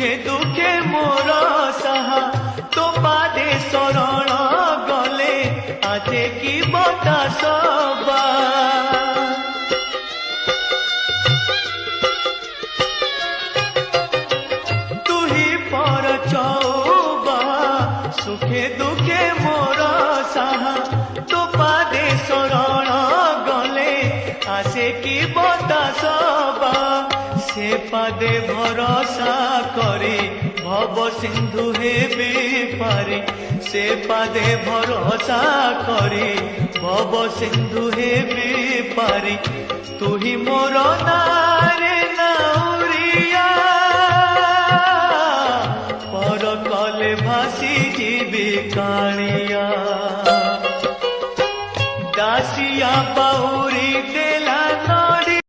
সুখে দুঃখে মোর সাহা তো পাদে শরণ গলে আজে কি বতাস বা তুহি পর চৌবা সুখে দুঃখে মোর সাহা তো পাদে শরণ গলে আসে কি বতাস বা সে পাদে ভরসা করে ভব সিন্ধু হেবে পারে সে পাদে ভরসা করে ভব সিন্ধু হেবে পারে তুহি মোর না